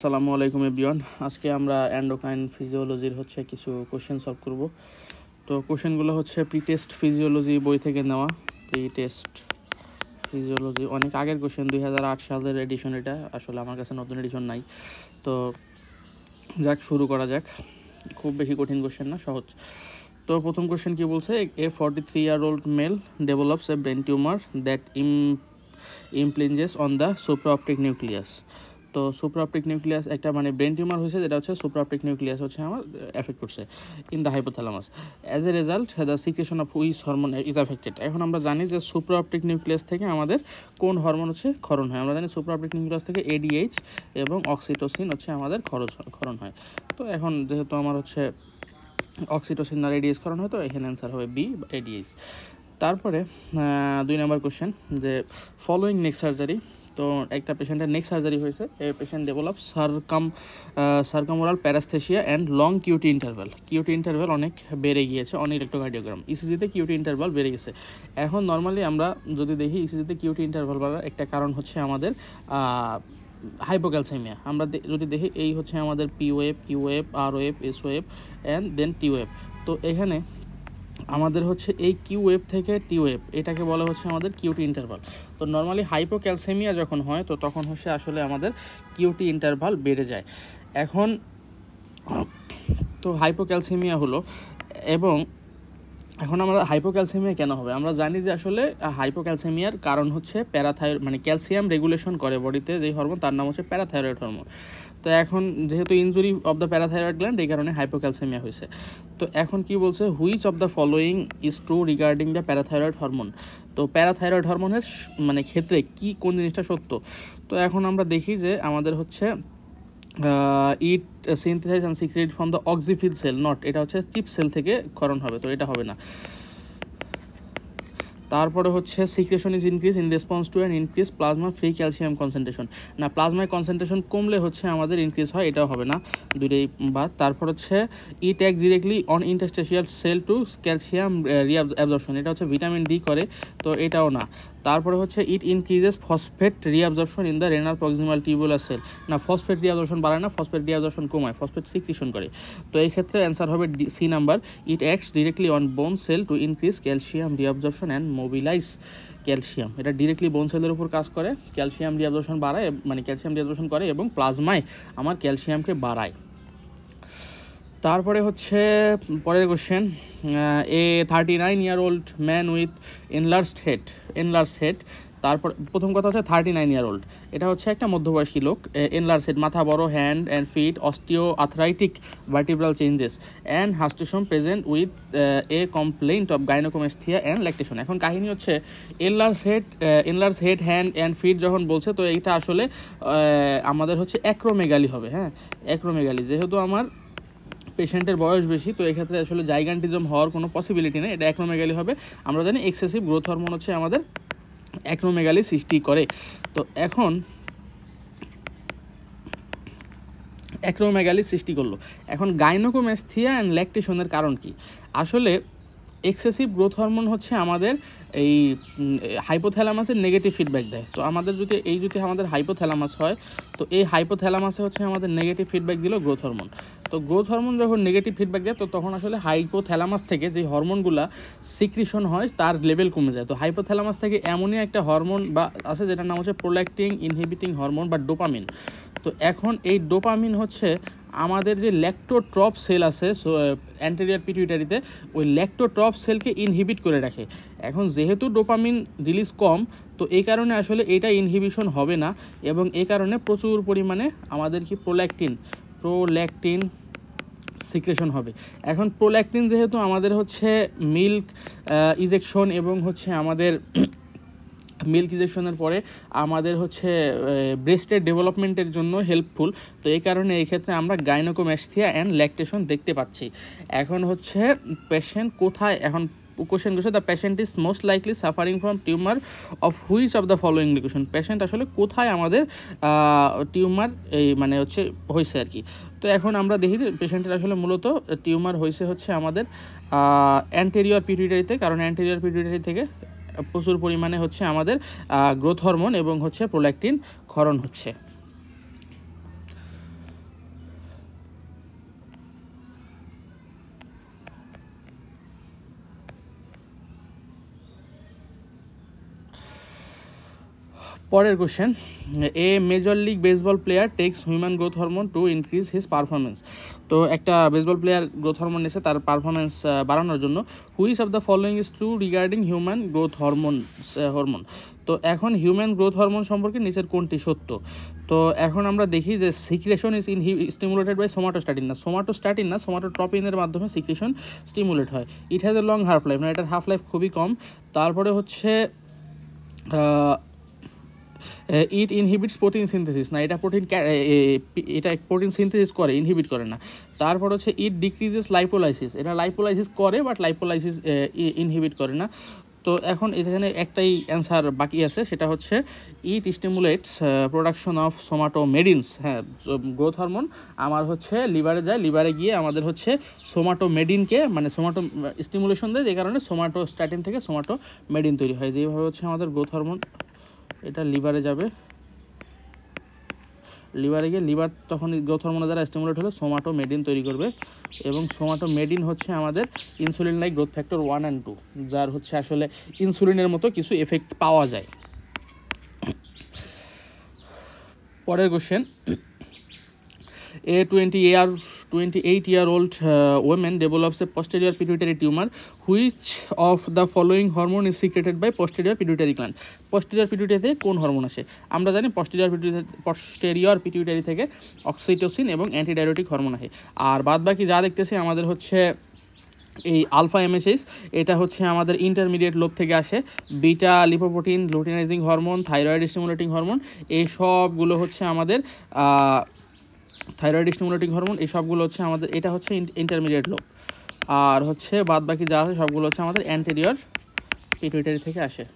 আসসালামু আলাইকুম এভরিওয়ান। আজকে আমরা এন্ডোক্রাইন ফিজিওলজির কিছু কোশ্চেন সলভ করব। তো কোশ্চেনগুলো প্রি টেস্ট ফিজিওলজি বই থেকে নেওয়া। প্রি টেস্ট ফিজিওলজি অনেক আগের কোশ্চেন, 2008 সালের এডিশন। এটা আসলে আমার কাছে নতুন এডিশন নাই। তো যাক, শুরু করা যাক। খুব বেশি কঠিন কোশ্চেন না, সহজ। তো প্রথম কোশ্চেন কি বলছে, a 43-year-old male develops a brain tumour that impinges on the supraoptic nucleus। তো সুপ্রাঅপটিক নিউক্লিয়াস একটা ব্রেন টিউমার হয়েছে, যেটা সুপ্রাঅপটিক নিউক্লিয়াস আমার এফেক্ট করছে in the hypothalamus. As a result the secretion of which hormone is affected. এখন আমরা জানি যে সুপ্রাঅপটিক নিউক্লিয়াস থেকে আমাদের কোন হরমোন ক্ষরণ হয়। আমরা জানি সুপ্রাঅপটিক নিউক্লিয়াস থেকে এডিএইচ এবং অক্সিটোসিন আমাদের ক্ষরণ হয়। তো এখন যেহেতু আমার অক্সিটোসিন আর এডিএইচ ক্ষরণ হয়, তো এখানে অ্যান্সার হবে বি, এডিএইচ। তারপরে 2 নম্বর কোশ্চেন, যে ফলোয়িং নেক সার্জারি। তো একটা পেশেন্টের নেক সার্জারি হয়েছে। এই patient develop circumoral paresthesia and long QT interval. QT interval অনেক বেড়ে গিয়েছে অন ইলেক্ট্রোকার্ডিওগ্রাম। ইসিজিতে কিউটি ইন্টারভ্যাল বেড়ে গেছে। এখন নর্মালি আমরা যদি দেখি, ইসিজিতে কিউটি ইন্টারভ্যাল বাড়ার একটা কারণ আমাদের হাইপোক্যালসেমিয়া। আমরা যদি দেখি, এই আমাদের P wave, Q wave, R wave, S wave and then T wave. তো এখানে আমাদের এই কিউ ওয়েভ থেকে টি ওয়েভ, এটাকে বলা আমাদের কিউটি ইন্টারভাল। তো নর্মালি হাইপোক্যালসেমিয়া যখন হয়, তো তখন আসলে আমাদের কিউটি ইন্টারভাল বেড়ে যায়। এখন তো হাইপোক্যালসেমিয়া হলো, এবং এখন আমরা হাইপোক্যালসেমিয়া কেন হবে? আমরা জানি যে আসলে হাইপোক্যালসেমিয়ার কারণ প্যারাথাইরয়েড, ক্যালসিয়াম রেগুলেশন করে বডিতে যেই হরমোন, তার নাম প্যারাথাইরয়েড হরমোন। তো এখন যেহেতু injury of the parathyroid gland, এই কারণে হাইপোক্যালসেমিয়া হয়েছে। তো এখন কি বলছে, which of the following is true regarding the parathyroid hormone. তো প্যারাথাইরয়েড হরমোনের ক্ষেত্রে কোন জিনিসটা সত্য? তো এখন আমরা দেখি যে আমাদের it synthesize and secrete from the oxyphil cell, not, এটা চিপ সেল থেকে ক্ষরণ হবে, তো এটা হবে না। তারপরে secretion is increase in response to an increase plasma free calcium concentration. না, প্লাজমায় কনসেন্ট্রেশন কমলে আমাদের ইনক্রিজ হয়, এটাও হবে না, দুইটাই বাদ। তারপর it act directly on interstitial cell to calcium reabsorption, এটা ভিটামিন ডি করে, তো এটাও না। তারপরে it increases phosphate reabsorption in the renal proximal tubular cell. না, ফসফেট রিঅ্যাবজর্পশন বাড়ায় না, ফসফেট রিঅ্যাবজর্পশন কমায়, ফসফেট সিক্রিশন করে। তো এই ক্ষেত্রে অ্যান্সার হবে C number, it acts directly on bone cell to increase calcium reabsorption and mobilize calcium. এটা ডিরেক্টলি বোন সেলের উপর কাজ করে, ক্যালসিয়াম রিঅ্যাবজর্পশন বাড়ায়, ক্যালসিয়াম রিঅ্যাবজর্পশন করে এবং প্লাজমায় আমার ক্যালসিয়ামকে বাড়ায়। তারপরে পরের question, A 39-year-old man with enlarged head. তারপর প্রথম কথা 39-year-old, এটা একটা মধ্যবয়সী লোক। এনলার্জড হেড, মাথা বড়, hand and feet, osteoarthritic vertebral changes and হাস্টোসোম present with a complaint of gynecomastia and lactation. এখন কাহিনী enlarge head, hand and feet যখন বলছে, তো এইটা আসলে আমাদের অ্যাক্রোমেগালি হবে। হ্যাঁ, অ্যাক্রোমেগালি, যেহেতু আমার পেশেন্টের বয়স বেশি, তো এক্ষেত্রে আসলে জাইগান্টিজম হওয়ার কোনো পসিবিলিটি নেই, এটা অ্যাক্রোমেগালি হবে। আমরা জানি এক্সেসিভ গ্রোথ হরমোন আমাদের অ্যাক্রোমেগালি সৃষ্টি করে। তো এখন অ্যাক্রোমেগালি সৃষ্টি করলো, এখন গাইনোকোমেস্থিয়া অ্যান্ড ল্যাকটেশনের কারণ কি? আসলে এক্সেসিভ গ্রোথ হরমোন আমাদের এই হাইপোথ্যালামাসের নেগেটিভ ফিডব্যাক দেয়। তো আমাদের যদি আমাদের হাইপোথ্যালামাস হয়, তো এই হাইপোথ্যালামাসে আমাদের নেগেটিভ ফিডব্যাক দিল গ্রোথ হরমোন। তো গ্রোথ হরমোন যখন নেগেটিভ ফিডব্যাক দেয়, তো তখন আসলে হাইপোথ্যালামাস থেকে যে হরমোনগুলো সিক্রিশন হয়, তার লেভেল কমে যায়। তো হাইপোথ্যালামাস থেকে এমনই একটা হরমোন আছে, যেটার নাম প্রোল্যাক্টিন ইনহিবিটিং হরমোন বা ডোপামিন। তো এখন এই ডোপামিন আমাদের যে ল্যাক্টোট্রপ সেল আছে অ্যান্টেরিয়র পিটুইটারিতে, ওই ল্যাক্টোট্রপ সেলকে ইনহিবিট করে রাখে। এখন যেহেতু ডোপামিন রিলিজ কম, তো এই কারণে আসলে এটা ইনহিবিশন হবে না, এবং এই কারণে প্রচুর পরিমাণে আমাদের প্রোল্যাক্টিন সিক্রেশন হবে। এখন প্রোল্যাক্টিন যেহেতু আমাদের মিল্ক ইজেকশন এবং আমাদের মিল্ক ইজেকশনের পরে আমাদের ব্রেস্টের ডেভেলপমেন্টের জন্য হেল্পফুল। তো এই কারণে এই ক্ষেত্রে আমরা গাইনোকোমেস্থিয়া অ্যান্ড ল্যাকটেশন দেখতে পাচ্ছি। এখন পেশেন্ট কোথায়, এখন কোশ্চেন করছে, the patient is most likely suffering from tumour of which of the following location. Patient আসলে কোথায় আমাদের টিউমার হয়েছে আর কি। তো এখন আমরা দেখি যে পেশেন্টের আসলে মূলত টিউমার হয়েছে আমাদের অ্যান্টেরিয়র পিটুইটারিতে, কারণ অ্যান্টেরিয়র পিটুইটারি থেকে প্রচুর পরিমাণে আমাদের গ্রোথ হরমোন এবং প্রোল্যাক্টিন ক্ষরণ হচ্ছে। পরের question, a major league baseball player takes human growth hormone to increase his performance. তো একটা বেসবল প্লেয়ার গ্রোথ হরমোন নিয়েছে তার পারফরমেন্স বাড়ানোর জন্য। Which of the following is true regarding human growth hormone. তো এখন হিউম্যান গ্রোথ হরমোন সম্পর্কে নিচের কোনটি সত্য? তো এখন আমরা দেখি যে secretion is stimulated by somatostatin না সোমাটোট্রপিনের মাধ্যমে সিক্রেশন স্টিমুলেট হয়। It has a long half life, না এটার হাফ লাইফ খুবই কম। তারপরে হচ্ছে ইট ইনহিবিটস প্রোটিন সিনথেসিস, না এটা প্রোটিন সিনথেসিস করে, ইনহিবিট করে না। তারপর হচ্ছে ইট ডিক্রিজেস লাইপোলাইসিস, এটা লাইপোলাইসিস করে বাট লাইপোলাইসিস ইনহিবিট করে না। তো এখন এখানে একটাই অ্যান্সার বাকি আছে, সেটা হচ্ছে ইট স্টিমুলেটস প্রোডাকশন অফ সোমাটোমেডিনস। হ্যাঁ, গ্রোথ হরমোন আমার হচ্ছে লিভারে যায়, লিভারে গিয়ে আমাদের হচ্ছে সোমাটোমেডিনকে মানে স্টিমুলেশন দেয়, যে কারণে সোমাটোস্ট্যাটিন থেকে সোমাটোমেডিন তৈরি হয়। যেভাবে হচ্ছে আমাদের গ্রোথ হরমোন এটা লিভারে যাবে, লিভারে গিয়ে লিভার তখন গ্রোথ হরমোনের দ্বারা স্টিমুলেট হলে সোমাটোমেডিন তৈরি করবে, এবং সোমাটোমেডিন হচ্ছে আমাদের insulin like growth factor 1 and 2, যার হচ্ছে আসলে ইনসুলিনের মতো কিছু এফেক্ট পাওয়া যায়। পরের question, a 28-year-old woman develops a posterior pituitary tumor. Which of the following hormone is secreted by posterior pituitary gland? posterior pituitary থেকে কোন হরমোন আসে? আমরা জানি posterior pituitary থেকে অক্সিটোসিন এবং অ্যান্টিডাইরেটিক হরমোন আসে। আর বাদ বাকি যা দেখতেছি আমাদের হচ্ছে এই আলফা এমএসএইচ, এটা হচ্ছে আমাদের ইন্টারমিডিয়েট লোব থেকে আসে। Beta lipoprotein, luteinising hormone, thyroid stimulating hormone, এই সবগুলো হচ্ছে আমাদের থাইরয়েড স্টিমুলেটিং হরমোন, এই সবগুলো হচ্ছে আমাদের, এটা হচ্ছে ইন্টারমিডিয়েট লোব। আর হচ্ছে বাদ বাকি যা আছে সবগুলো হচ্ছে আমাদের অ্যান্টেরিয়র পিটুইটারি থেকে আসে।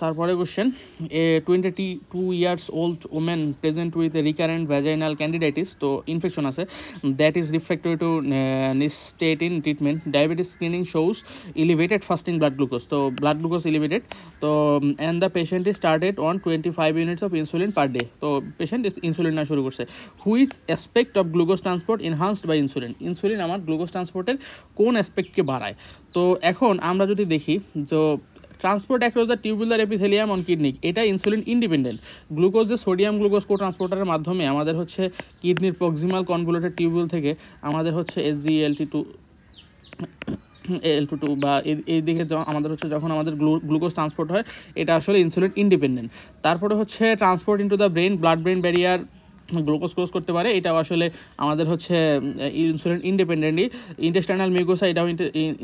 তারপরে question, a 22-year-old woman present with a recurrent vaginal candidiasis, তো ইনফেকশন আছে, that is refractory to nystatin treatment. Diabetes screening shows elevated fasting blood glucose, তো ব্লাড গ্লুকোজ এলিভেটেড। তো and the patient is started on 25 units of insulin per day, তো patient insulin না শুরু করছে। Which aspect of glucose transport enhanced by insulin? Insulin আমার glucose ট্রান্সপোর্টের কোন অ্যাসপেক্টকে বাড়ায়? তো এখন আমরা যদি দেখি, তো transport across the tubular epithelium on kidney, এটা ইনসুলিন ইন্ডিপেন্ডেন্ট। গ্লুকোজ যে সোডিয়াম গ্লুকোজ কো ট্রান্সপোর্টারের মাধ্যমে আমাদের হচ্ছে কিডনির প্রক্সিমাল কনভলিউটেড টিউবুল থেকে আমাদের হচ্ছে SGLT2 বা এই দিকে আমাদের হচ্ছে যখন আমাদের গ্লুকোজ ট্রান্সপোর্ট হয়, এটা আসলে ইনসুলিন ইন্ডিপেন্ডেন্ট। তারপরে হচ্ছে transport into the brain, blood brain barrier glucose cross করতে পারে, এটাও আসলে আমাদের হচ্ছে ইনসুলিন ইন্ডিপেন্ডেন্টলি। ইন্টেস্টাইনাল মিউকোসা, এটাও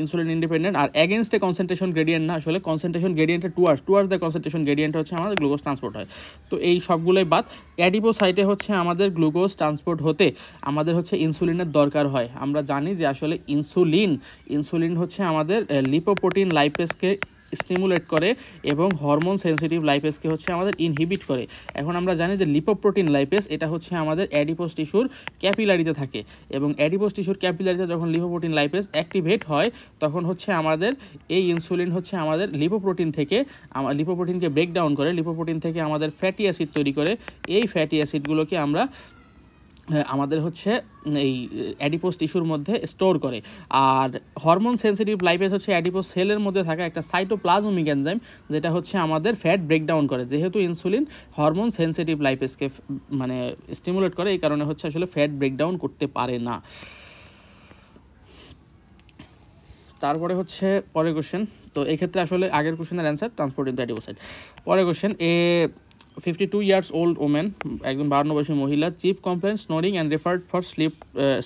ইনসুলিন ইন্ডিপেন্ডেন্ট। আর অ্যাগেনস্ট এ কনসেন্ট্রেশন গ্রেডিয়েন্ট না, আসলে কনসেন্ট্রেশন গ্রেডিয়েন্টের টুয়ার্ডস দ্য কনসেন্ট্রেশন গ্রেডিয়েন্ট হচ্ছে আমাদের গ্লুকোজ ট্রান্সপোর্ট হয়। তো এই সবগুলোই বাদ। অ্যাডিপোসাইটে হচ্ছে আমাদের গ্লুকোজ ট্রান্সপোর্ট হতে আমাদের হচ্ছে ইনসুলিনের দরকার হয়। আমরা জানি যে আসলে ইনসুলিন হচ্ছে আমাদের লিপোপ্রোটিন লাইপেজকে স্টিমুলেট করে এবং হরমোন সেন্সিটিভ লাইপেজকে হচ্ছে আমাদের ইনহিবিট করে। এখন আমরা জানি যে লিপোপ্রোটিন লাইপেজ এটা হচ্ছে আমাদের অ্যাডিপোস টিস্যুর ক্যাপিলারিতে থাকে, এবং অ্যাডিপোস টিস্যুর ক্যাপিলারিতে যখন লিপোপ্রোটিন লাইপেজ অ্যাক্টিভেট হয় তখন হচ্ছে আমাদের এই ইনসুলিন হচ্ছে আমাদের লিপোপ্রোটিনকে ব্রেকডাউন করে, লিপোপ্রোটিন থেকে আমাদের ফ্যাটি অ্যাসিড তৈরি করে। এই ফ্যাটি অ্যাসিডগুলোকে আমরা আমাদের হচ্ছে এই অ্যাডিপোস টিস্যুর মধ্যে স্টোর করে। আর হরমোন সেন্সিটিভ লাইপেজ হচ্ছে অ্যাডিপোস সেলের মধ্যে থাকা একটা সাইটোপ্লাজমিক এনজাইম, যেটা হচ্ছে আমাদের ফ্যাট ব্রেকডাউন করে। যেহেতু ইনসুলিন হরমোন সেন্সিটিভ লাইপেজকে মানে স্টিমুলেট করে, এই কারণে হচ্ছে আসলে ফ্যাট ব্রেকডাউন করতে পারে না। তারপরে হচ্ছে পরের কোশ্চেন, তো এই ক্ষেত্রে আসলে আগের কোশ্চেনের অ্যান্সার ট্রান্সপোর্ট ইন দ্য অ্যাডিপোসাইট। পরের কোশ্চেন, 52-year-old woman, একজন 52 বয়সী মহিলা, chief complain snoring and referred for slip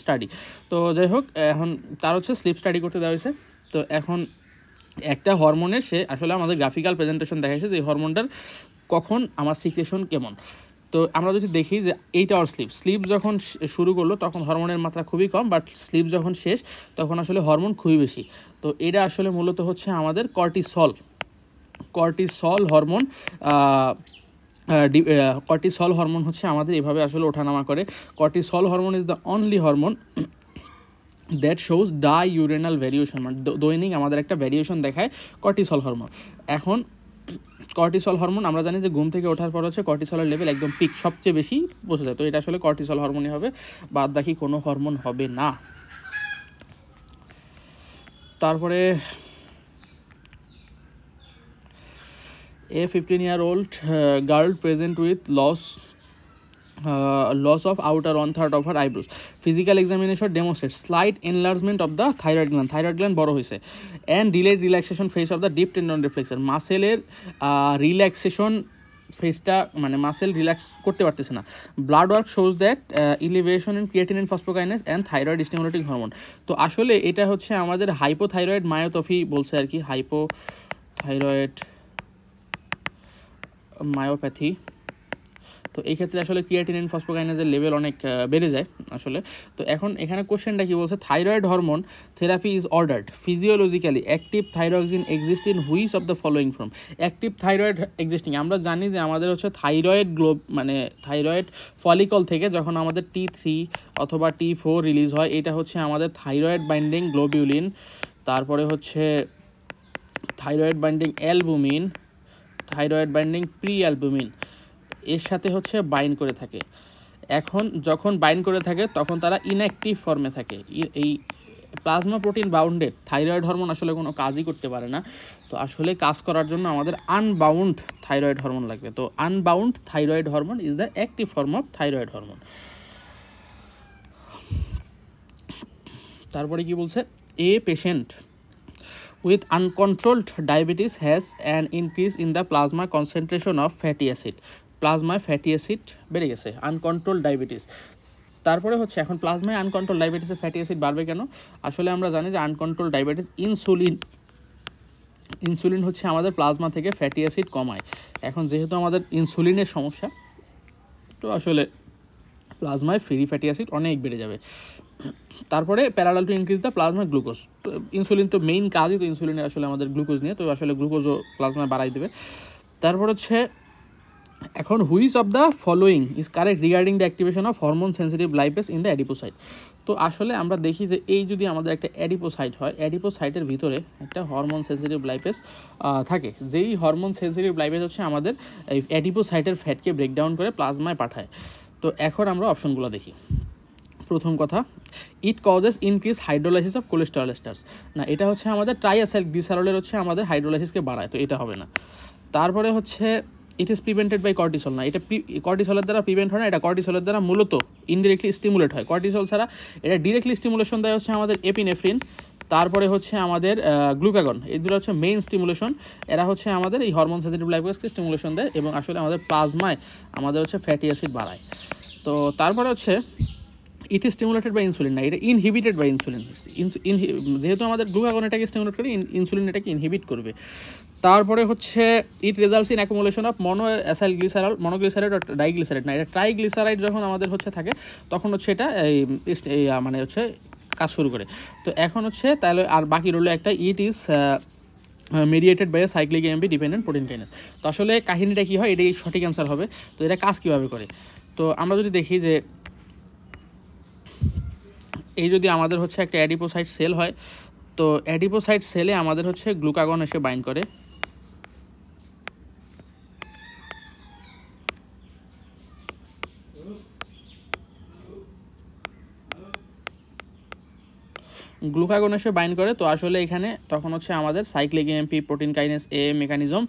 study. তো যাই হোক, এখন তার হচ্ছে স্লিপ স্টাডি করতে দেওয়া হয়েছে। তো এখন একটা হরমোনের সে আসলে আমাদের গ্রাফিক্যাল প্রেজেন্টেশন দেখাইছে যে এই হরমোনটার কখন আমার সিক্রেশন কেমন। তো আমরা যদি দেখি যে 8 আওয়ার স্লিপ যখন শুরু করলো তখন হরমোনের মাত্রা খুবই কম, বাট স্লিপ যখন শেষ তখন আসলে হরমোন খুবই বেশি। তো এটা আসলে মূলত হচ্ছে আমাদের কর্টিসল হরমোন। কর্টিসল হরমোন হচ্ছে আমাদের এভাবে আসলে ওঠানামা করে। Cortisol hormone is the only hormone that shows diurnal variation, মানে দৈনিক আমাদের একটা ভ্যারিয়েশন দেখায় কর্টিসল হরমোন। এখন কর্টিসল হরমোন আমরা জানি যে ঘুম থেকে ওঠার পর হচ্ছে কর্টিসলের লেভেল একদম পিক, সবচেয়ে বেশি বোঝা যায়। তো এটা আসলে কর্টিসল হরমোনই হবে, বাদ বাকি কোনো হরমোন হবে না। তারপরে a 15-year-old girl present with loss of outer 1/3 of her eyebrows. Physical examination demonstrates slight enlargement of the thyroid gland বড় হয়েছে, and delayed relaxation phase of the deep tendon reflexor. মাসেলের রিল্যাক্সেশন ফেসটা মানে muscle relax করতে পারতেছে না। Blood work shows that elevation in creatinine phosphokinase and thyroid stimulating hormone. তো আসলে এটা হচ্ছে আমাদের হাইপোথাইরয়েড মায়োপ্যাথি বলছে আর কি, হাইপোথাইরয়েড মায়োপ্যাথি। তো এই ক্ষেত্রে আসলে ক্রিয়েটিনিন ফসফোকাইনেজের লেভেল অনেক বেড়ে যায় আসলে। তো এখন এখানে কোশ্চেনটা কি বলছে, thyroid hormone therapy is ordered physiologically active thyroxine exist in which of the following from. Active thyroid existing, আমরা জানি যে আমাদের হচ্ছে থাইরয়েড মানে থাইরয়েড ফলিকল থেকে যখন আমাদের T3 অথবা T4 রিলিজ হয়, এটা হচ্ছে আমাদের থাইরয়েড বাইন্ডিং গ্লোবিউলিন, তারপরে হচ্ছে thyroid binding albumin, thyroid binding pre albumin এর সাথে হচ্ছে বাইন্ড করে থাকে। এখন যখন বাইন্ড করে থাকে তখন তারা ইনঅ্যাক্টিভ ফর্মে থাকে। এই plasma protein bounded thyroid hormone আসলে কোনো কাজই করতে পারে না। তো আসলে কাজ করার জন্য আমাদের আনবাউন্ড থাইরয়েড হরমোন লাগবে। তো unbound thyroid hormone is the active form of thyroid hormone. তারপরে কি বলছে, a patient with uncontrolled diabetes has an increase in the plasma concentration of fatty acid. প্লাজমায় ফ্যাটি অ্যাসিড বেড়ে গেছে, আনকন্ট্রোল ডায়াবেটিস। তারপরে হচ্ছে এখন প্লাজমায় আনকন্ট্রোল ডায়াবেটিসে ফ্যাটি অ্যাসিড বাড়বে কেন? আসলে আমরা জানি যে আনকন্ট্রোল ডায়াবেটিস ইনসুলিন হচ্ছে আমাদের প্লাজমা থেকে ফ্যাটি অ্যাসিড কমায়। এখন যেহেতু আমাদের ইনসুলিনের সমস্যা, তো আসলে প্লাজমায় ফ্রি ফ্যাটি অ্যাসিড অনেক বেড়ে যাবে। তারপরে parallel to increase the plasma glucose. তো ইনসুলিন তো মেইন কাজই তো ইনসুলিনের আসলে আমাদের গ্লুকোজ নিয়ে, তো আসলে গ্লুকোজও প্লাজমায় বাড়াই দেবে। তারপর হচ্ছে এখন which of the following is correct regarding the activation of hormone sensitive lipase in the adipocyte. তো আসলে আমরা দেখি যে এই যদি আমাদের একটা অ্যাডিপোসাইট হয়, অ্যাডিপোসাইটের ভিতরে একটা হরমোন সেন্সিটিভ লাইপেস থাকে, যেই হরমোন সেন্সিটিভ লাইপেস হচ্ছে আমাদের এই অ্যাডিপোসাইটের ফ্যাটকে ব্রেকডাউন করে প্লাজমায় পাঠায়। তো এখন আমরা অপশনগুলো দেখি। প্রথম কথা, it causes increase hydrolysis of cholesterol esters. না, এটা হচ্ছে আমাদের ট্রাইঅ্যাসাইল গ্লিসারলের হচ্ছে আমাদের হাইড্রোলাইসিসকে বাড়ায়, তো এটা হবে না। তারপরে হচ্ছে it is prevented by cortisol. না, এটা কর্টিসলের দ্বারা প্রিভেন্ট হয় না, এটা কর্টিসলের দ্বারা মূলত ইনডিরেক্টলি স্টিমুলেট হয়। কর্টিসল ছাড়া এটা ডিরেক্টলি স্টিমুলেশন দেয় হচ্ছে আমাদের এপিনেফ্রিন, তারপরে হচ্ছে আমাদের গ্লুকাগন। এগুলো হচ্ছে মেইন স্টিমুলেশন। এরা হচ্ছে আমাদের এই হরমোন সেন্সিটিভ লাইপেসকে স্টিমুলেশন দেয় এবং আসলে আমাদের প্লাজমায় আমাদের হচ্ছে ফ্যাটি অ্যাসিড বাড়ায়। তো তারপরে হচ্ছে it is stimulated by insulin. না, এটা ইনহিবিটেড বাই ইনসুলিন। যেহেতু আমাদের গ্লুকাগন এটাকে স্টিমুলেট করে, ইনসুলিন এটাকে ইনহিবিট করবে। তারপরে হচ্ছে it results in accumulation of monoglyceride আর ডাইগ্লিসারাইড। না, এটা ট্রাইগ্লিসারাইড যখন আমাদের হচ্ছে থাকে তখন হচ্ছে এটা এই মানে হচ্ছে কাজ শুরু করে। তো এখন হচ্ছে তাহলে আর বাকি রইল একটা, it is mediated by cyclic AMP dependent protein kinase. তো আসলে কাহিনীটা কী হয়, এটাই সঠিক অ্যান্সার হবে। তো এটা কাজ কীভাবে করে, তো আমরা যদি দেখি যে এই যদি আমাদের হচ্ছে একটা অ্যাডিপোসাইট সেল হয়, তো অ্যাডিপোসাইট সেলে আমাদের হচ্ছে গ্লুকাগন এসে বাইন্ড করে। গ্লুকাগন এসে বাইন্ড করে। তো আসলে এখানে তখন হচ্ছে আমাদের সাইক্লিক এএমপি প্রোটিন কাইনেস এ মেকানিজম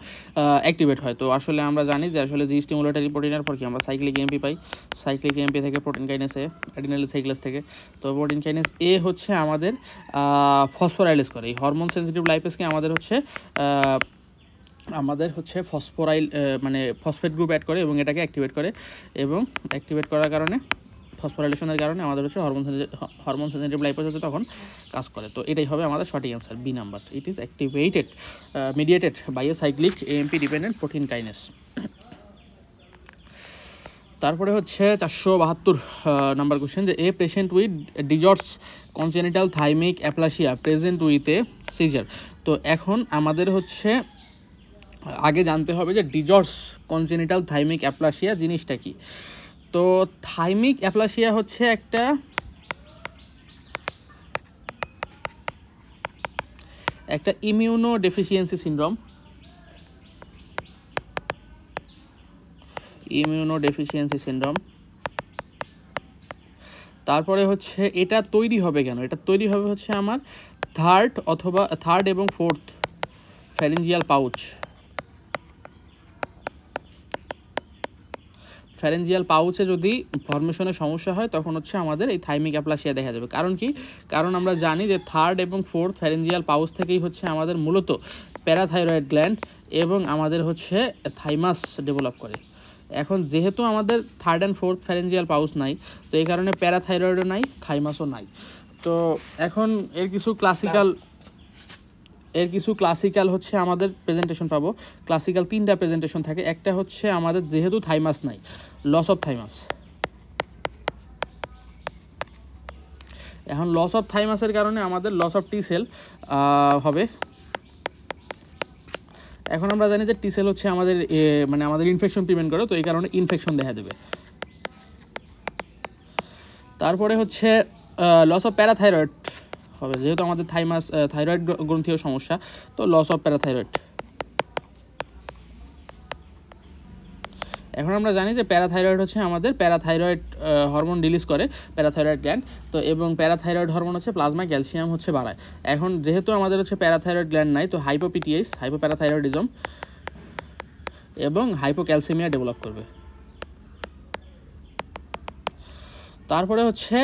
অ্যাক্টিভেট হয়। তো আসলে আমরা জানি যে আসলে জি স্টিমুলেটরি প্রোটিনের পর কি আমরা সাইক্লিক এএমপি পাই, সাইক্লিক এএমপি থেকে প্রোটিন কাইনেস এ, অ্যাডিনাল সাইক্লেস থেকে। তো প্রোটিন কাইনেস এ হচ্ছে আমাদের ফসফোরাইলেজ করে। এই হরমোন সেন্সিটিভ লাইপেসকে আমাদের হচ্ছে ফসফোরাইল মানে ফসফেট গ্রুপ অ্যাড করে এবং এটাকে অ্যাক্টিভেট করে, এবং অ্যাক্টিভেট করার কারণে ফসফোরাইলেশনের কারণে আমাদের হচ্ছে হরমোন সেন্সিটিভ লাইপেস হচ্ছে তখন কাজ করে। তো এটাই হবে আমাদের সঠিক answer, B number. It is mediated by a cyclic AMP dependent protein kinase. তারপরে হচ্ছে 472 নাম্বার কোশ্চেন, যে a patient with DiGeorge's congenital thymic aplasia present with a seizure. তো এখন আমাদের হচ্ছে আগে জানতে হবে যে ডিজর্স কনজেনিটাল থাইমিক অ্যাপ্লাসিয়া জিনিসটা কি। তো থাইমিক অ্যাপ্লাসিয়া হচ্ছে একটা ইমিউনো ডেফিসিয়েন্সি সিনড্রোম। তারপরে হচ্ছে এটা তৈরি হবে কেন, এটা তৈরি হবে হচ্ছে আমার থার্ড এবং ফোর্থ ফ্যারেঞ্জিয়াল পাউচে যদি ফর্মেশনের সমস্যা হয় তখন হচ্ছে আমাদের এই থাইমিক অ্যাপ্লাসিয়া দেখা যাবে। কারণ কি, কারণ আমরা জানি যে থার্ড এবং ফোর্থ ফ্যারেঞ্জিয়াল পাউচ থেকেই হচ্ছে আমাদের মূলত প্যারাথাইরয়েড গ্ল্যান্ড এবং আমাদের হচ্ছে থাইমাস ডেভেলপ করে। এখন যেহেতু আমাদের third and fourth pharyngeal pouch নাই, তো এই কারণে প্যারাথাইরয়েডও নাই, থাইমাসও নাই। তো এখন এর কিছু ক্লাসিক্যাল হচ্ছে আমাদের প্রেজেন্টেশন পাবো। ক্লাসিক্যাল 3টা প্রেজেন্টেশন থাকে। একটা হচ্ছে আমাদের যেহেতু থাইমাস নাই, লস অফ থাইমাস। এখন লস অফ থাইমাসের কারণে আমাদের লস অফ টি সেল হবে। এখন আমরা জানি যে টি সেল হচ্ছে আমাদের মানে আমাদের ইনফেকশন প্রিভেন্ট করে, তো এই কারণে ইনফেকশন দেখা দেবে। তারপরে হচ্ছে লস অফ প্যারাথাইরয়েড হবে, যেহেতু আমাদের থাইরয়েড গ্রন্থিও সমস্যা, তো লস অফ প্যারাথাইরয়েড। এখন আমরা জানি যে প্যারাথাইরয়েড হচ্ছে আমাদের প্যারাথাইরয়েড হরমোন রিলিজ করে, প্যারাথাইরয়েড গ্ল্যান্ড। তো এবং প্যারাথাইরয়েড হরমোন হচ্ছে প্লাজমা ক্যালসিয়াম হচ্ছে বাড়ায়। এখন যেহেতু আমাদের হচ্ছে প্যারাথাইরয়েড গ্ল্যান্ড নাই, তো হাইপোপিটিএস, হাইপোপ্যারাথাইরয়েডিজম এবং হাইপোক্যালসিমিয়া ডেভেলপ করবে। তারপরে হচ্ছে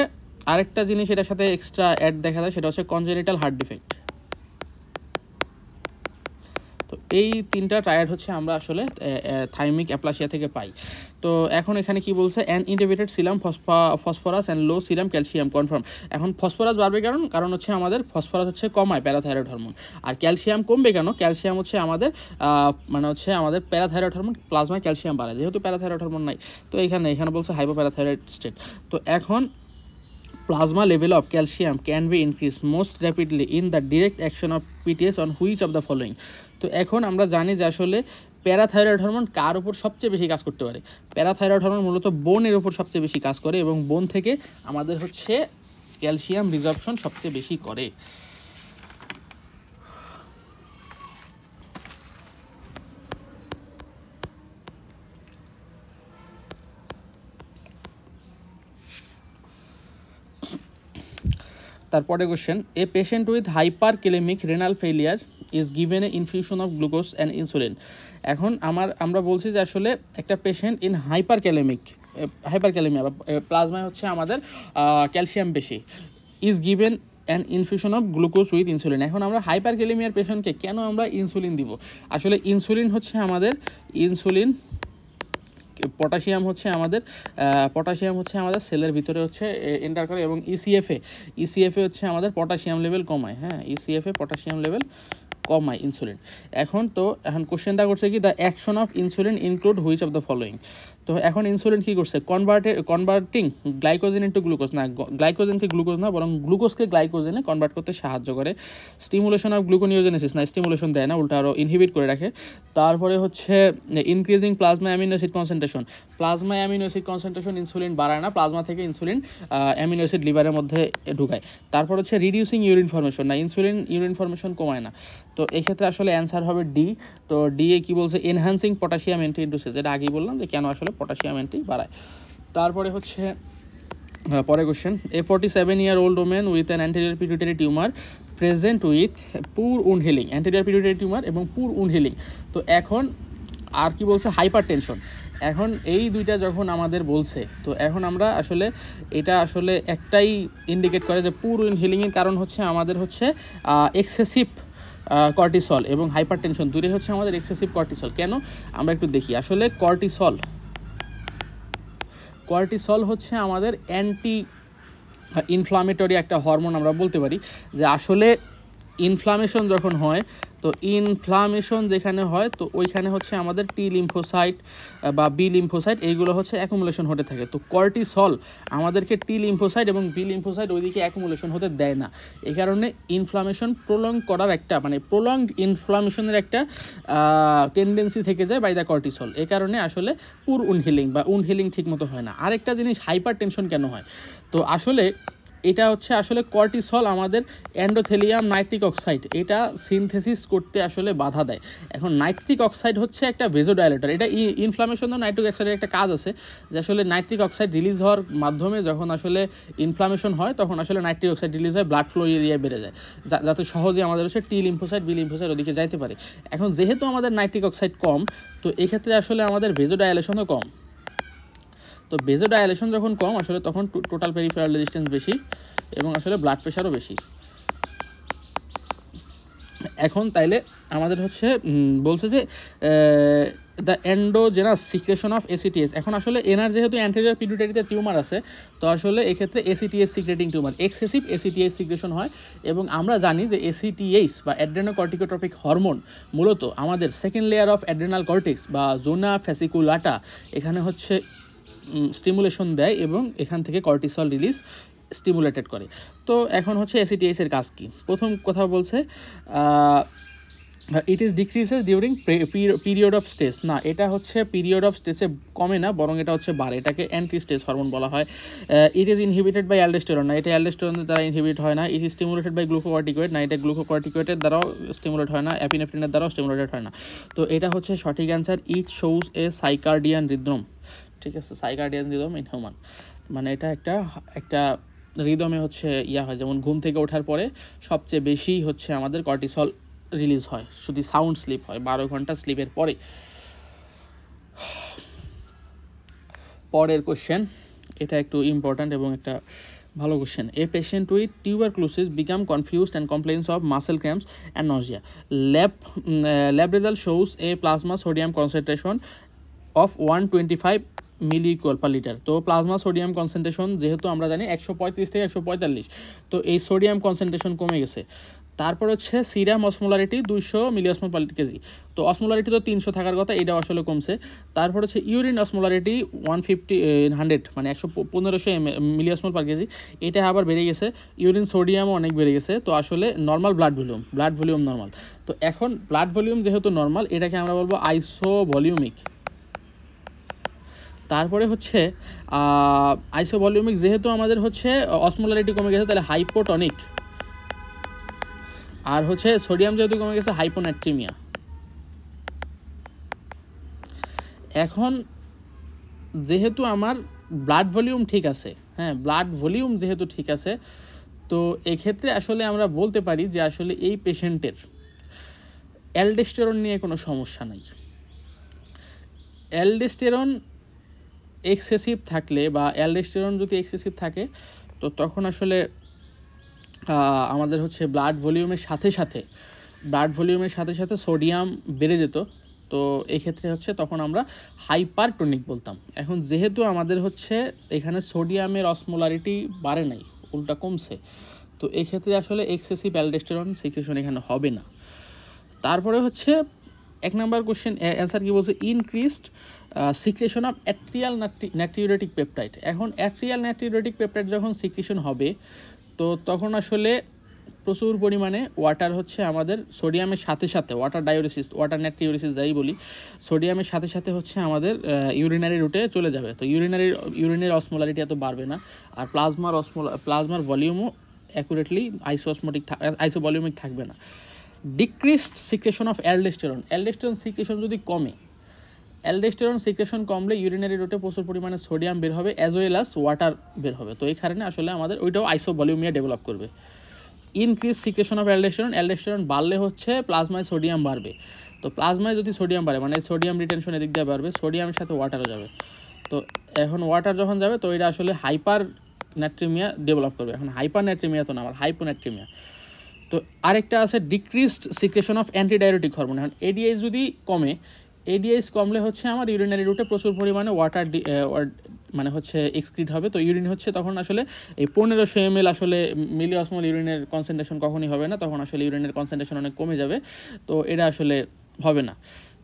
আরেকটা জিনিস এটার সাথে এক্সট্রা অ্যাড দেখা যায়, সেটা হচ্ছে কনজেনিটাল হার্ট ডিফেক্ট। তো এই 3টা টায়ার্ড হচ্ছে আমরা আসলে থাইমিক অ্যাপ্লাসিয়া থেকে পাই। তো এখন এখানে কি বলছে, an inhibited serum phosphorus and low serum calcium confirm. এখন ফসফরাস বাড়বে কারণ হচ্ছে আমাদের ফসফরাস হচ্ছে কমায় প্যারাথাইরয়েড হরমোন। আর ক্যালসিয়াম কমবে কেন, ক্যালসিয়াম হচ্ছে আমাদের মানে হচ্ছে আমাদের প্যারাথাইরয়েড হরমোন প্লাজমায় ক্যালসিয়াম বাড়ায়, যেহেতু প্যারাথাইরয়েড হরমোন নাই। তো এখানে বলছে হাইপোপ্যারাথাইরয়েড স্টেট। তো এখন plasma level of calcium can be increased most rapidly in the direct action of PTS on which of the following। তো এখন আমরা জানি যে আসলে প্যারাথাইরয়েড হরমোন কার উপর সবচেয়ে বেশি কাজ করতে পারে। প্যারাথাইরয়েড হরমোন মূলত বোনের উপর সবচেয়ে বেশি কাজ করে এবং বোন থেকে আমাদের হচ্ছে ক্যালসিয়াম রিজর্পশন সবচেয়ে বেশি করে। তারপরে question, a patient with hyperkalemic renal failure is given a infusion of glucose and insulin. এখন আমরা বলছি যে আসলে একটা পেশেন্ট ইন হাইপারক্যালেমিয়া বা প্লাজমায় হচ্ছে আমাদের ক্যালসিয়াম বেশি, is given an infusion of glucose with insulin. এখন আমরা হাইপারক্যালেমিয়ার পেশেন্টকে কেন আমরা ইনসুলিন দিব? আসলে ইনসুলিন হচ্ছে আমাদের পটাশিয়াম হচ্ছে আমাদের সেলের ভিতরে হচ্ছে এন্টার করে এবং ইসিএফএ হচ্ছে আমাদের পটাশিয়াম লেভেল কমায়। হ্যাঁ, ইসিএফএ পটাশিয়াম লেভেল কমায় ইনসুলিন। এখন কোশ্চেনটা করছে কি, the action of insulin include which of the following. তো এখন ইনসুলিন কী করছে, কনভার্টিং গ্লাইকোজেন ইন্টু গ্লুকোজ, না গ্লাইকোজেনকে গ্লুকোজ না বরং গ্লুকোজকে গ্লাইকোজেনে কনভার্ট করতে সাহায্য করে। স্টিমুলেশন অফ গ্লুকোনিওজেনেসিস, না স্টিমুলেশন দেয় না, উল্টা আরও ইনহিবিট করে রাখে। তারপরে হচ্ছে increasing plasma amino acid concentration, insulin বাড়ায় না, প্লাজমা থেকে ইনসুলিন অ্যামিনো অ্যাসিড লিভারের মধ্যে ঢুকায়। তারপর হচ্ছে রিডিউসিং ইউরিন ফর্মেশন, না ইনসুলিন ইউরিন ফর্মেশন কমায় না। তো এই ক্ষেত্রে আসলে অ্যান্সার হবে ডি। তো ডি এ কী বলছে, এনহ্যান্সিং পটাশিয়াম এন্ট্রি ইন্ডুসেস, যেটা আগেই বললাম যে কেন আসলে পটাশিয়াম এন্ট্রি বাড়ায়। তারপরে হচ্ছে পরে কোশ্চেন, এ 47-year-old woman উইথ an anterior pituitary tumor present with poor wound healing, anterior pituitary tumor এবং পুর উন্ড হিলিং। তো এখন আর কি বলছে, হাইপার টেনশন। এখন এই দুইটা যখন আমাদের বলছে, তো এখন আমরা আসলে এটা আসলে একটাই ইন্ডিকেট করে যে পুর উন্ড হিলিংয়ের কারণ হচ্ছে আমাদের হচ্ছে এক্সেসিভ কর্টিসল এবং হাইপার টেনশন দূরে হচ্ছে আমাদের এক্সেসিভ কর্টিসল। কেন আমরা একটু দেখি, আসলে কর্টিসল হচ্ছে আমাদের অ্যান্টি ইনফ্লামেটরি একটা হরমোন। আমরা বলতে পারি যে আসলে ইনফ্লামেশন যখন হয়, তো ইনফ্লামেশন যেখানে হয় তো ওইখানে হচ্ছে আমাদের টি লিম্ফোসাইট বা বি লিম্ফোসাইট এইগুলো হচ্ছে অ্যাকুমুলেশন হতে থাকে। তো কর্টিসল আমাদেরকে টি লিম্ফোসাইট এবং বি লিম্ফোসাইট ওইদিকে অ্যাকুমুলেশন হতে দেয় না। এই কারণে ইনফ্লামেশন প্রলং করার একটা প্রলংড ইনফ্লামেশনের একটা টেন্ডেন্সি থেকে যায় বাই দ্য কর্টিসল। এই কারণে আসলে পুর উন্ড হিলিং বা উন্ড হিলিং ঠিকমতো হয় না। আরেকটা জিনিস, হাইপার টেনশন কেন হয়? তো আসলে এটা হচ্ছে আসলে কর্টিসল আমাদের এন্ডোথেলিয়াম নাইট্রিক অক্সাইড এটা সিনথেসিস করতে আসলে বাধা দেয়। এখন নাইট্রিক অক্সাইড হচ্ছে একটা ভেজোডাইলেটর, এটা ইনফ্লামেশন নাইট্রিক অক্সাইডের একটা কাজ আছে যে আসলে নাইট্রিক অক্সাইড রিলিজ হওয়ার মাধ্যমে যখন আসলে ইনফ্লামেশন হয় তখন আসলে নাইট্রিক অক্সাইড রিলিজ হয়, ব্লাড ফ্লো এরিয়া বেড়ে যায়, যাতে সহজে আমাদের হচ্ছে টি লিম্ফোসাইট বি লিম্ফোসাইট ওদিকে যাইতে পারে। এখন যেহেতু আমাদের নাইট্রিক অক্সাইড কম, তো এক্ষেত্রে আসলে আমাদের ভেজোডাইলেশনও কম। তো ভেজোডাইলেশন যখন কম আসলে তখন টোটাল পেরিফেরাল রেজিস্ট্যান্স বেশি এবং আসলে ব্লাড প্রেশারও বেশি। এখন তাইলে আমাদের হচ্ছে বলছে যে দ্য এন্ডোজেনাস সিক্রেশন অফ এসিটিএস। এখন আসলে এনার যেহেতু অ্যান্টেরিয়র পিটুইটারিতে টিউমার আছে, তো আসলে এক্ষেত্রে এসিটিএস সিক্রেটিং টিউমার, এক্সেসিভ এসিটিএস সিক্রেশন হয়। এবং আমরা জানি যে এসিটিএস বা অ্যাড্রেনোকর্টিকোট্রপিক হরমোন মূলত আমাদের second layer of adrenal cortex বা জোনা ফ্যাসিকুলাটা এখানে হচ্ছে স্টিমুলেশন দেয় এবং এখান থেকে কর্টিসল রিলিজ স্টিমুলেটেড করে। তো এখন হচ্ছে এসিটিএস এর কাজ কী? প্রথম কথা বলছে it is decreases during period of stress. না, এটা হচ্ছে পিরিয়ড অফ স্ট্রেসে কমে না, বরং এটা হচ্ছে বাড়ে, এটাকে অ্যান্টি স্ট্রেস হরমোন বলা হয়। It is inhibited by aldosterone. না, এটা অ্যালডোস্টেরনের দ্বারা ইনহিবিট হয় না। It is stimulated by glucocorticoid. না, এটা গ্লুকোকর্টিকয়েডের দ্বারাও স্টিমুলেট হয় না, অ্যাপিনেফ্রিনের দ্বারাও স্টিমুলেটেড হয় না। তো এটা হচ্ছে সঠিক answer. It shows a circadian rhythm. ঠিক আছে, সাইকার্ডিয়ান রিদম ইন হিউম্যান, মানে এটা একটা রিদমে হচ্ছে হয়, যেমন ঘুম থেকে ওঠার পরে সবচেয়ে বেশি হচ্ছে আমাদের কর্টিসল রিলিজ হয় যদি সাউন্ড স্লিপ হয়, 12 ঘন্টা স্লিপের পরে। পরের কোশ্চেন, এটা একটু ইম্পর্ট্যান্ট এবং একটা ভালো question. A patient with tuberculosis become confused and complains of muscle cramps and nausea. Lab result shows a plasma sodium concentration of 125 milliequivalent per liter. তো প্লাজমা সোডিয়াম কনসেন্ট্রেশন যেহেতু আমরা জানি 135 থেকে 145, তো এই সোডিয়াম কনসেন্ট্রেশন কমে গেছে। তারপর হচ্ছে সিরাম অসমোলারিটি 200 মিলিঅসমোল পার কেজি। তো অসমোলারিটি তো 300 থাকার কথা, এটাও আসলে কমছে। তারপর হচ্ছে ইউরিন অসমোলারিটি 100 মানে 1500 মিলিঅসমোল পার কেজি, এটা আবার বেড়ে গেছে। ইউরিন সোডিয়ামও অনেক বেড়ে গেছে। তো আসলে নর্মাল ব্লাড ভলিউম নর্মাল। তো এখন ব্লাড ভলিউম যেহেতু নর্মাল, এটাকে আমরা বলবো আইসোভলিউমিক। তারপরে হচ্ছে আইসোভলিউমিক, যেহেতু আমাদের হচ্ছে অসমোলারিটি কমে গেছে তাহলে হাইপোটনিক, আর হচ্ছে সোডিয়াম যেহেতু কমে গেছে হাইপোনাট্রিমিয়া। এখন যেহেতু আমার ব্লাড ভলিউম ঠিক আছে, হ্যাঁ ব্লাড ভলিউম যেহেতু ঠিক আছে, তো এক্ষেত্রে আসলে আমরা বলতে পারি যে আসলে এই পেশেন্টের অ্যালডোস্টেরন নিয়ে কোনো সমস্যা নাই। অ্যালডোস্টেরন এক্সেসিভ থাকলে বা অ্যালডোস্টেরন যদি এক্সেসিভ থাকে, তো তখন আসলে আমাদের হচ্ছে ব্লাড ভলিউমের সাথে সাথে সোডিয়াম বেড়ে যেত। তো এক্ষেত্রে হচ্ছে তখন আমরা হাইপারটোনিক বলতাম। এখন যেহেতু আমাদের হচ্ছে এখানে সোডিয়ামের অসমোলারিটি বাড়ে নাই, উল্টা কমছে, তো এক্ষেত্রে আসলে এক্সেসিভ অ্যালডোস্টেরন সিক্রেশন এখানে হবে না। তারপরে হচ্ছে 1 নম্বর কোশ্চেন অ্যান্সার কী বলছে? Increased secretion of atrial natriuretic peptide. এখন অ্যাট্রিয়াল নাট্রিউরেটিক পেপটাইড যখন সিক্রেশন হবে, তো তখন আসলে প্রচুর পরিমাণে ওয়াটার হচ্ছে আমাদের সোডিয়ামের সাথে ওয়াটার নাট্রিউরেসিস যাই বলি, সোডিয়ামের সাথে সাথে হচ্ছে আমাদের ইউরিনারি রুটে চলে যাবে। তো ইউরিনের অসমোলারিটি এত বাড়বে না, আর প্লাজমার ভলিউমও অ্যাকুরেটলি আইসোভলিউমিক থাকবে না। Decreased secretion of aldosterone secretion যদি কমে, অ্যালডোস্টেরন সিক্রেশন কমলে ইউরিনারি রুটে প্রচুর পরিমাণে সোডিয়াম বের হবে অ্যাজ ওয়েল অ্যাজ ওয়াটার বের হবে। তো এই কারণে আসলে আমাদের ওইটাও আইসোভলিউমিয়া ডেভেলপ করবে। ইনক্রিজ সিক্রেশন অফ অ্যালডোস্টেরন বাড়লে হচ্ছে প্লাজমায় সোডিয়াম বাড়বে। তো প্লাজমায় যদি সোডিয়াম বাড়ে মানে সোডিয়াম রিটেনশন এদিক দিয়ে বাড়বে, সোডিয়ামের সাথে ওয়াটারও যাবে। তো এখন ওয়াটার যখন যাবে তো এটা আসলে হাইপার ন্যাট্রিমিয়া ডেভেলপ করবে। এখন হাইপার ন্যাট্রিমিয়া তো না, আমার হাইপোন্যাট্রিমিয়া। তো আরেকটা আছে ডিক্রিজড সিক্রেশন অফ অ্যান্টিডাইরেটিক হরমোন। এখন এডিএইচ যদি কমে, এডিএইচ কমলে হচ্ছে আমার ইউরিনারি রুটে প্রচুর পরিমাণে ওয়াটার মানে হচ্ছে এক্সক্রিট হবে। তো ইউরিন হচ্ছে তখন আসলে এই 1500 ml আসলে মিলিঅসমোল ইউরিনের কনসেন্ট্রেশন কখনই হবে না, তখন আসলে ইউরিনের কনসেন্ট্রেশন অনেক কমে যাবে। তো এটা আসলে হবে না।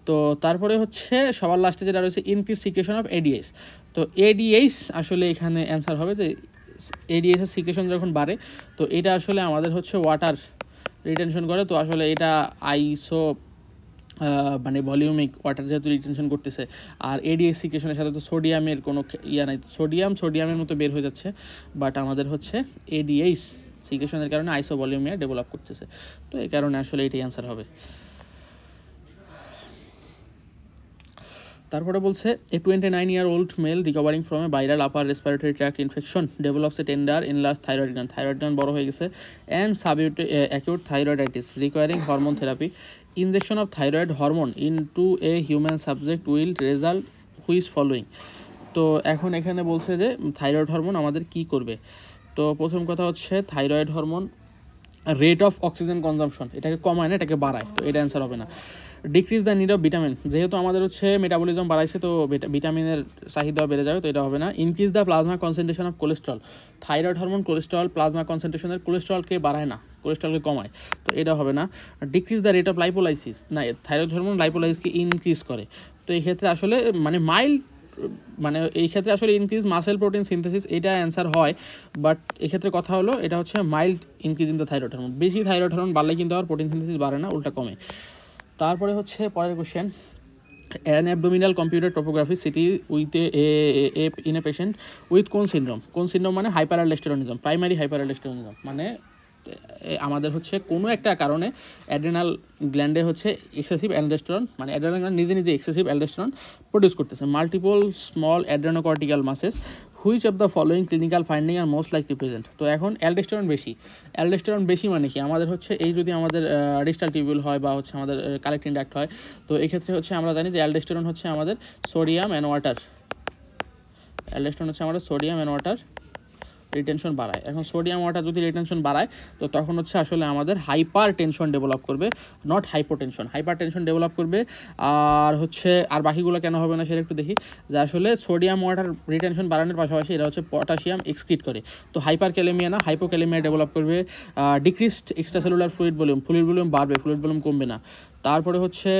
তো তারপরে হচ্ছে সবার লাস্টে যেটা রয়েছে ইনক্রিজ সিক্রেশন অফ এডিএইচ। তো এডিএইচ আসলে এখানে অ্যান্সার হবে যে এডিএইচের সিক্রেশন যখন বাড়ে, তো এটা আসলে আমাদের হচ্ছে ওয়াটার রিটেনশন করে। তো আসলে এটা মানে ভলিউমিক ওয়াটার যেহেতু রিটেনশন করতেছে, আর এডিএস সিকেশনের সাথে তো সোডিয়ামের কোনো ইয়া নাই, সোডিয়ামের মতো বের হয়ে যাচ্ছে, বাট আমাদের হচ্ছে এডিএইচ সিকেশনের কারণে আইসো ভলিউমিয়া ডেভেলপ করতেছে। তো এই কারণে আসলে এটাই অ্যান্সার হবে। তারপরে বলছে a 29-year-old male recovering from a viral upper respiratory tract infection develops a tender enlarge thyroid gland বড় হয়ে গেছে, and acute thyroiditis requiring hormone therapy. Injection of thyroid hormone into a human subject will result which following. তো এখন এখানে বলছে যে thyroid hormone আমাদের কি করবে। তো প্রথম কথা হচ্ছে thyroid hormone rate of oxygen consumption এটাকে কমায় না, এটাকে বাড়ায়, তো এটা অ্যান্সার হবে না। Decrease the need of vitamin, যেহেতু আমাদের হচ্ছে মেটাবলিজম বাড়াইছে তো ভিটামিনের চাহিদা বেড়ে যাবে, তো এটা হবে না। Increase the plasma concentration of cholesterol, thyroid hormone cholesterol plasma কনসেন্ট্রেশনের কোলেস্ট্রলকে বাড়ায় না, কোলেস্ট্রলকে কমায়, তো এটা হবে না। Decrease the rate of lipolysis, না থাইরয়েড হরমোন লাইপোলাইসিসকে ইনক্রিজ করে, তো এই ক্ষেত্রে আসলে মানে এই ক্ষেত্রে আসলে ইনক্রিজ মাসেল প্রোটিন সিনথেসিস, এটা অ্যান্সার হয়, বাট এক্ষেত্রে কথা হলো এটা হচ্ছে mild increase in the thyroid hormone. বেশি থাইরয়েড হরমোন বাড়লে কিন্তু আবার প্রোটিন সিনথেসিস বাড়ে না, উল্টা কমে। তারপরে হচ্ছে পরের question, an abdominal computer topography CT with in a patient with কোন সিনড্রোম মানে hyper aldosteronism, primary hyper aldosteronism, মানে আমাদের হচ্ছে কোনো একটা কারণে অ্যাড্রেনাল গ্ল্যান্ডে হচ্ছে এক্সেসিভ অ্যালডোস্টেরন, মানে অ্যাড্রেনাল গ্ল্যান্ড নিজে এক্সেসিভ অ্যালডোস্টেরন প্রডিউস করতেছে। Multiple small adrenocortical masses, which of the following clinical finding are most likely present. তো এখন অ্যালডোস্টেরন বেশি মানে কি, আমাদের হচ্ছে এই যদি আমাদের রেস্টাল টিউবিউল হয় বা হচ্ছে আমাদের কালেক্টিং ডাক্ট হয়, তো এক্ষেত্রে হচ্ছে আমরা জানি যে অ্যালডোস্টেরন হচ্ছে আমাদের সোডিয়াম অ্যান্ড ওয়াটার রিটেনশন বাড়ায়। এখন সোডিয়াম ওয়াটার যদি রিটেনশন বাড়ায় তো তখন হচ্ছে আসলে আমাদের হাইপার টেনশন ডেভেলপ করবে, নট হাইপার টেনশন ডেভেলপ করবে। আর হচ্ছে আর বাকিগুলো কেন হবে না সেটা একটু দেখি, যে আসলে সোডিয়াম ওয়াটার রিটেনশন বাড়ানোর পাশাপাশি এরা হচ্ছে পটাশিয়াম এক্সক্রিট করে, তো হাইপার ক্যালেমিয়া না হাইপোক্যালেমিয়া ডেভেলপ করবে। ডিক্রিসড এক্সট্রাসেলুলার ফ্লুইড ভলিউম বাড়বে, ফ্লুইড ভলিউম কমবে না। তারপরে হচ্ছে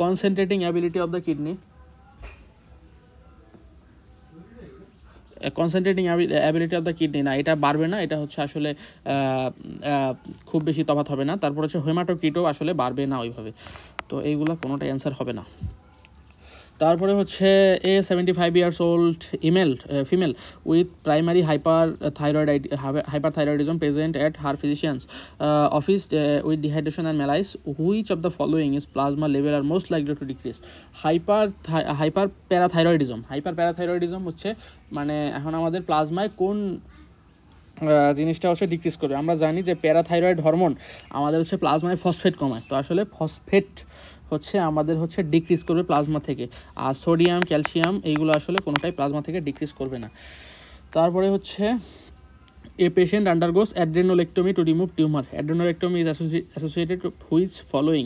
concentrating ability of the kidney, concentrating ability of the kidney না, এটা বাড়বে না, এটা হচ্ছে আসলে খুব বেশি তফাৎ হবে না। তারপর হচ্ছে হেমাটোক্রিটও আসলে বাড়বে না ওইভাবে, তো এইগুলো কোনোটাই অ্যান্সার হবে না। তারপরে হচ্ছে a 75 years old female with primary hyperthyroidism present at her physicians office with dehydration and malaise, which of the following is plasma level are most likely to decrease. Hyper parathyroidism হচ্ছে মানে এখন আমাদের প্লাজমায় কোন জিনিসটা হচ্ছে ডিক্রিজ করবে। আমরা জানি যে প্যারাথাইরয়েড হরমোন আমাদের হচ্ছে প্লাজমায় ফসফেট কমায়, তো আসলে ফসফেট হচ্ছে আমাদের হচ্ছে ডিক্রিজ করবে প্লাজমা থেকে, আর সোডিয়াম ক্যালসিয়াম এইগুলো আসলে কোনোটাই প্লাজমা থেকে ডিক্রিজ করবে না। তারপরে হচ্ছে a patient undergoes adrenalectomy to remove tumor, adrenalectomy is associated which following.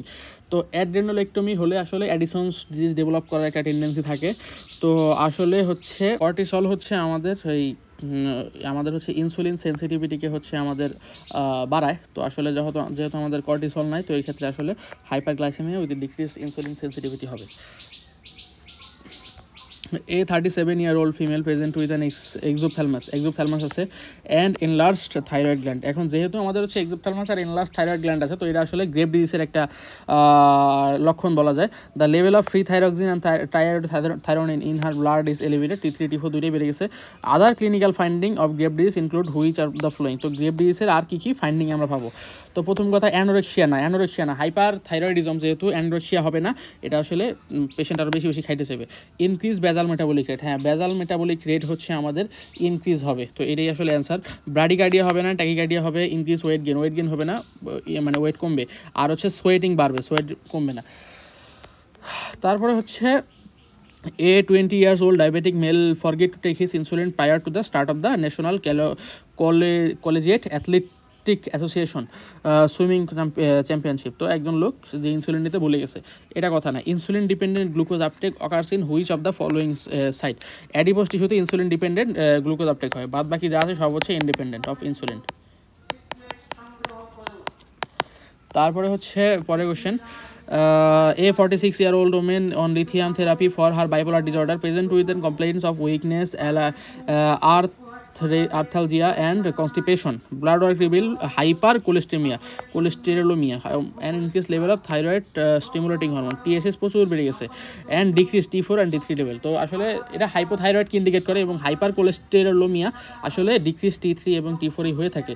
তো অ্যাড্রেনোলেক্টমি হলে আসলে অ্যাডিসনস ডিজিজ ডেভেলপ করার একটা টেন্ডেন্সি থাকে, তো আসলে হচ্ছে কর্টিসল হচ্ছে আমাদের হচ্ছে ইনসুলিন সেন্সিটিভিটিকে হচ্ছে আমাদের বাড়ায়, তো আসলে যেহেতু আমাদের কর্টিসল নাই, তো এই ক্ষেত্রে আসলে hyperglycaemia with decrease insulin sensitivity হবে। A 37-year-old female present with an exophthalmos আছে অ্যান্ড এনলার্জড থাইরয়েড গ্ল্যান্ড। এখন যেহেতু আমাদের হচ্ছে এক্সোপথ্যালমাস আর এনলার্জ থাইরয়েড গ্ল্যান্ড আছে, তো এটা আসলে গ্রেভ ডিজিজের একটা লক্ষণ বলা যায়। The level of free thyroxine and thyronine in her blood is elevated, T3 T4 দুইটাই বেড়ে গেছে। Other clinical finding of grave disease include which are the following. তো গ্রেভ ডিজিজের আর কী ফাইন্ডিং আমরা পাবো। তো প্রথম কথা অ্যানোরেক্সিয়া না, হাইপার থাইরয়েডিজম যেহেতু অ্যানোরেক্সিয়া হবে না, এটা আসলে পেশেন্ট আরও বেশি খাইতে চাইবে। ইনক্রিজ বেজাল মেটাবলিক রেট, বেজাল মেটাবলিক রেট হচ্ছে আমাদের ইনক্রিজ হবে, তো এটাই আসলে অ্যান্সার। ব্রাডিকার্ডিয়া হবে না, ট্যাকিকার্ডিয়া হবে। ইনক্রিজ ওয়েট গেন হবে না, মানে ওয়েট কমবে। আর হচ্ছে সোয়েটিং বাড়বে, সোয়েট কমবে না। তারপরে হচ্ছে A 20 years old diabetic male forget to take his insulin prior to the start of the National Collegiate Athletic Association swimming championship. তো একজন লোক যে ইনসুলিন নিতে ভুলে গেছে, এটা কথা না। Insulin dependent glucose uptake occurs in which of the following site. Adipose টিস্যুতে ইনসুলিন ডিপেন্ডেন্ট গ্লুকোজ আপটেক হয়, বাদ বাকি যা আছে সব হচ্ছে ইনডিপেন্ডেন্ট অফ ইনসুলিন। তারপরে হচ্ছে পরের question, A 46-year-old woman on lithium therapy for her bipolar disorder present with complaints of weakness, arthralgia and constipation. Blood work reveal hyper cholesterolemia and increase level of thyroid stimulating hormone, TSH প্রচুর বেড়ে গেছে, and decrease T4 and T3 level. তো আসলে এটা হাইপোথাইরয়েডকে indicate করে, এবং hyper কোলেস্টেরোলোমিয়া আসলে decrease T3 এবং T4 হয়ে থাকে।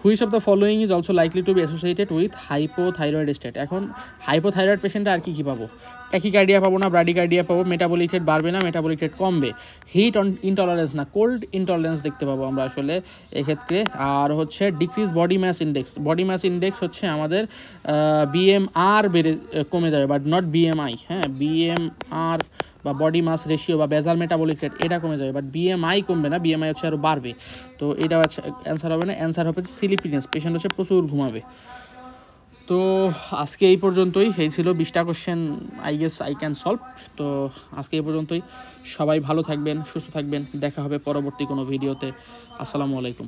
Which of the following is also likely to be associated with hypothyroid state. এখন হাইপোথাইরয়েড পেশেন্টে আর কী পাবো? ট্যাকিকার্ডিয়া পাবো না, ব্রাডিকার্ডিয়া পাবো, মেটাবলিক রেট বাড়বে না, মেটাবলিক রেট কমবে, হিট ইনটলারেন্স না কোল্ড ইনটলারেন্স দেখতে পাবো আমরা আসলে এক্ষেত্রে। আর হচ্ছে ডিক্রিজ বডি মাস ইন্ডেক্স হচ্ছে আমাদের BMR কমে যাবে, বাট নট BMI। হ্যাঁ, BMR বা বডি মাস রেশিও বা বেজাল মেটাবলিক রেট এটা কমে যাবে, বাট BMI কমবে না, BMI হচ্ছে আরও বাড়বে। তো এটা হচ্ছে অ্যান্সার হবে না, অ্যান্সার হবে স্লিপিনেস, পেশেন্ট হচ্ছে প্রচুর ঘুমাবে। তো আজকে এই পর্যন্তই, এই ছিল 20টা question I guess I can solve. তো আজকে এই পর্যন্তই, সবাই ভালো থাকবেন, সুস্থ থাকবেন, দেখা হবে পরবর্তী কোনো ভিডিওতে। আসসালামু আলাইকুম।